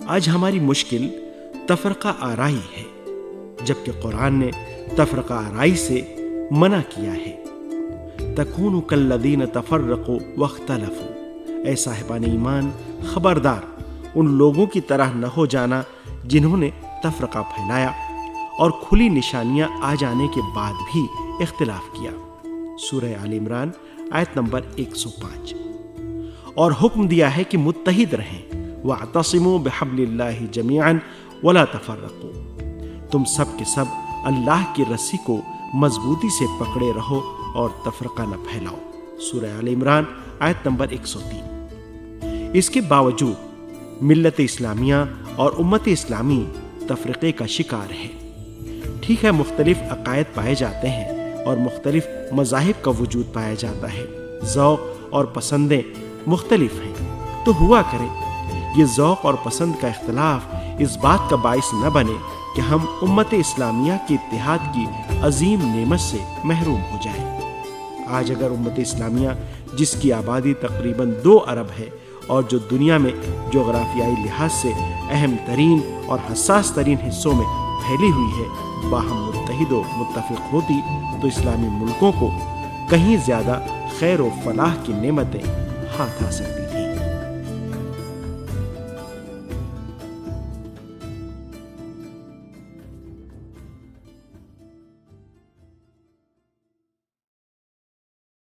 آج ہماری مشکل تفرقہ آرائی ہے، جبکہ قرآن نے تفرقہ آرائی سے منع کیا ہے۔ تکونوا کالذین تفرقوا واختلفوا، اے صاحبان ایمان خبردار ان لوگوں کی طرح نہ ہو جانا جنہوں نے تفرقہ پھیلایا اور کھلی نشانیاں آ جانے کے بعد بھی اختلاف کیا۔ سورہ آل عمران آیت نمبر 105۔ اور حکم دیا ہے کہ متحد رہیں، وَاعْتَصِمُوا بِحَبْلِ اللَّهِ جَمِيعًا وَلَا تَفَرَّقُوا، تم سب کے سب اللہ کی رسی کو مضبوطی سے پکڑے رہو اور تفرقہ نہ پھیلاؤ۔ سورہ آل عمران آیت نمبر 103۔ اس کے باوجود ملت اسلامیہ اور امت اسلامی تفرقے کا شکار ہے۔ ٹھیک ہے، مختلف عقائد پائے جاتے ہیں اور مختلف مذاہب کا وجود پایا جاتا ہے، ذوق اور پسندیں مختلف ہیں، تو ہوا کرے یہ ذوق اور پسند کا اختلاف اس بات کا باعث نہ بنے کہ ہم امت اسلامیہ کے اتحاد کی عظیم نعمت سے محروم ہو جائیں۔ آج اگر امت اسلامیہ جس کی آبادی تقریباً 2 ارب ہے اور جو دنیا میں جغرافیائی لحاظ سے اہم ترین اور حساس ترین حصوں میں پھیلی ہوئی ہے، باہم متحد و متفق ہوتی تو اسلامی ملکوں کو کہیں زیادہ خیر و فلاح کی نعمتیں ہاتھ آ سکتی۔